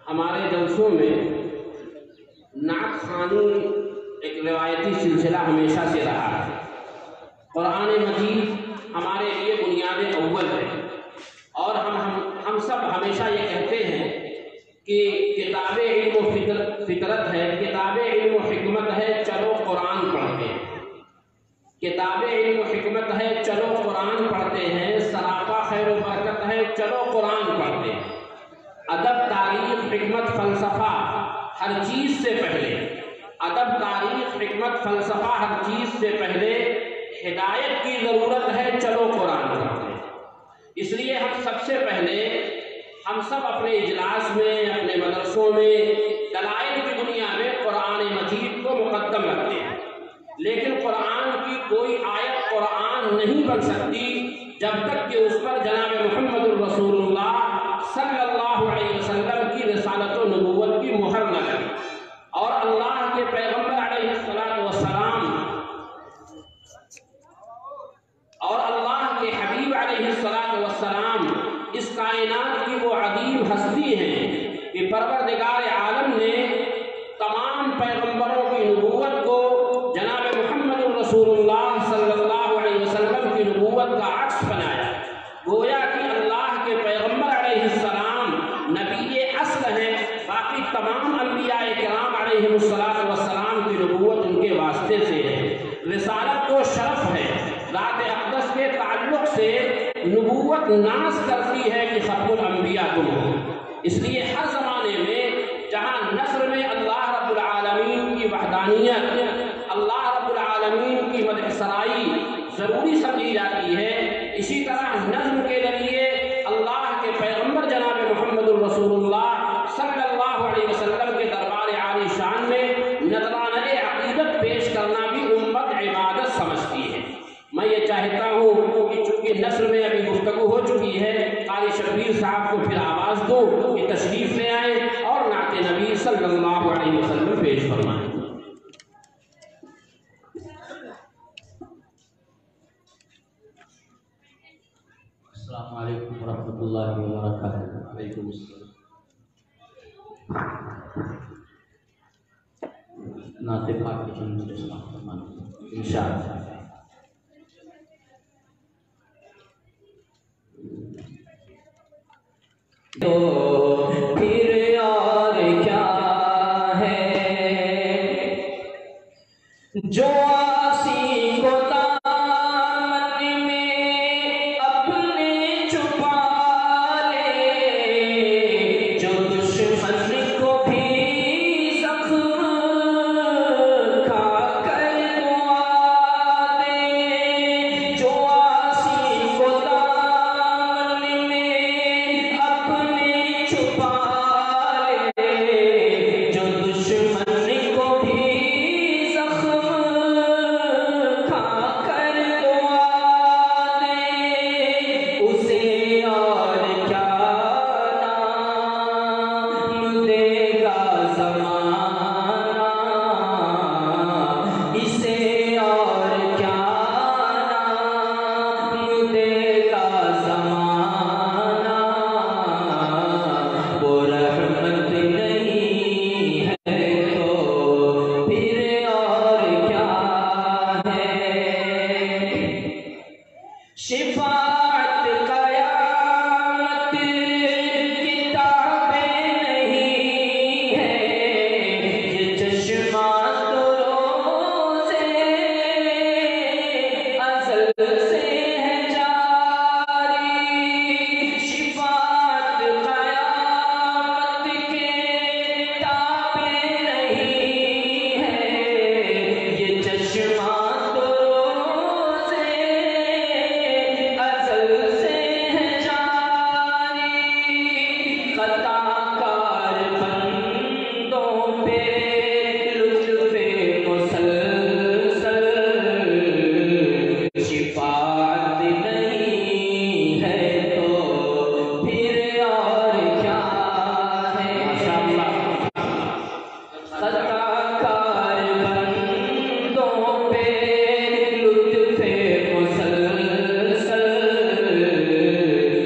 हमारे जलसों में नात ख़्वानी एक रिवायती सिलसिला हमेशा से रहा है। कुरान मजीद हमारे लिए बुनियाद अव्वल है और हम सब हमेशा ये कहते हैं कि किताब इल्म फितरत है, किताब इल्म हिकमत है, चलो कुरान पढ़ते हैं। किताब इल्म हिकमत है, चलो कुरान पढ़ते हैं। सरापा खैर बरकत है, चलो कुरान पढ़ते हैं। अदब तारीख हिकमत फ़लसफ़ा हर चीज़ से पहले, अदब तारीख हिकमत फ़लसफ़ा हर चीज़ से पहले हिदायत की ज़रूरत है, चलो कुरान पढ़ते हैं। इसलिए हम सबसे पहले हम सब अपने इजलास में, अपने मदरसों में दलाइल की दुनिया में कुरान मजीद को मुक़द्दम रखते हैं। लेकिन कुरान की कोई आयत कुरान नहीं बन सकती जब तक कि उस पर जनाब मुहम्मदुर रसूलुल्लाह सल्लल्लाहु अलैहि वसल्लम की रिसालत व नबूवत की मुहर न लगे और अल्लाह के पैगम्बर अलैहिस्सलातु वस्सलाम और अल्लाह के हबीब अलैहिस्सलातु वस्सलाम इस कायनात की वो अदीम हस्ती हैं कि परवरदिगार आलम ने तमाम पैगम्बरों की नबूवत को जनाब मुहम्मदुर रसूलुल्लाह सल्लल्लाहु अलैहि वसल्लम की नबूवत का अक्स बनाया। गोया कि अल्लाह के पैगम्बर अलैहिस्सलाम नबी अस्ल हैं, बाकी तमाम अंबियाए किराम अलैहिमुस्सलातु वस्सलाम की नबूवत उनके वास्ते से है। रिसालत को शरफ है, ज़ात अक़दस के ताल्लुक़ से नबूवत नाज करती है कि खत्मुल अंबिया तुम हो। इसलिए हर ज़माने में जहाँ नस्र में अल्लाह रब्बुल आलमीन की वहदानियत, अल्लाह रब्बुल आलमीन की मदह सराई ज़रूरी समझी जाती है, इसी तरह नज़्म के जरिए अल्लाह के पैगम्बर जनाब मुहम्मदुर रसूलुल्लाह सल्लल्लाहु अलैहि वसल्लम के दरबार आली शान में नज़राने अक़ीदत पेश करना भी उम्मत इबादत समझती है। मैं ये चाहता हूँ कि चूँकि नस्र में अभी गुफ्तगू हो चुकी है, क़ारी शब्बीर साहब को फिर आवाज़ दो कि तशरीफ़ ले आए और नाते नबी सल्लल्लाहु अलैहि वसल्लम पेश फरमाएँ। अस्सलामु अलैकुम वरहमतुल्लाहि वबरकातुहू। वालेकुम अस्सलाम। नाते पाक की जन्नत इस्लाम फरमाएं इंशाअल्लाह। तो फिर और क्या है जो आसी को दामन में अपने छुपा ले, जो दुश्मन को भी जख्म खा कर दुआ दे, जो आसी को दामन में अपने छुपा ले, जो दुश्मन को भी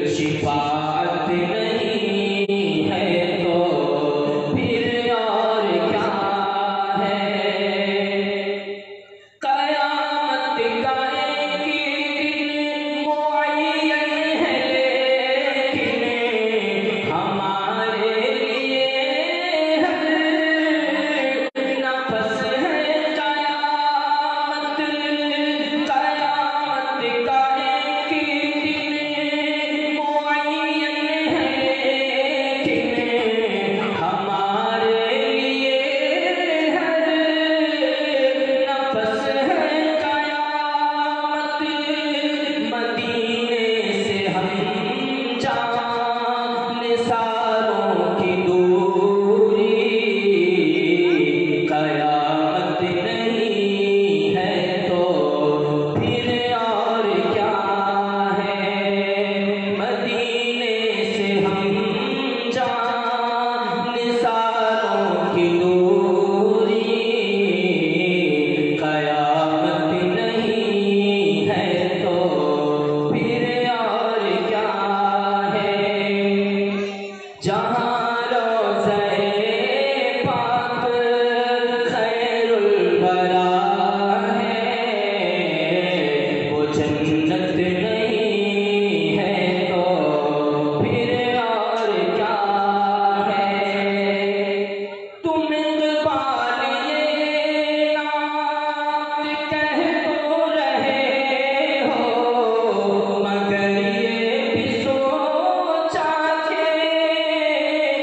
शिफाअत नहीं है। जहाँ रोज़े पाक खैरुल बरा है, वो जन्नत नहीं है तो फिर और क्या है। तुम इक़बाल ये नात कह तो रहे हो, मगर ये भी सोचा के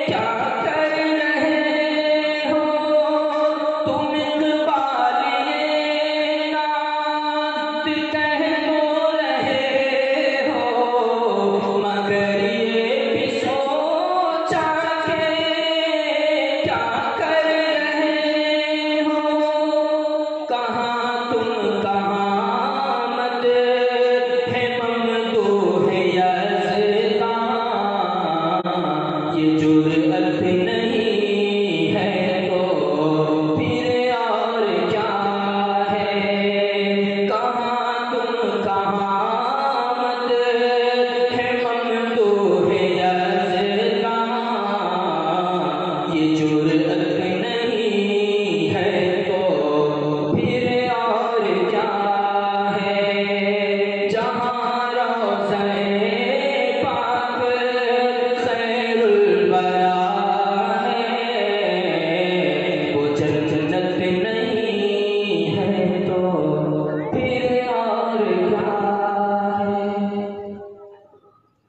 क्या कर रहे हो। तुम इक़बाल ये नात कह तो रहे हो, मगर ये भी सोचा के क्या कर रहे हो। कहाँ तुम कहाँ मत है ममदूह यज़दां, ये जुर्म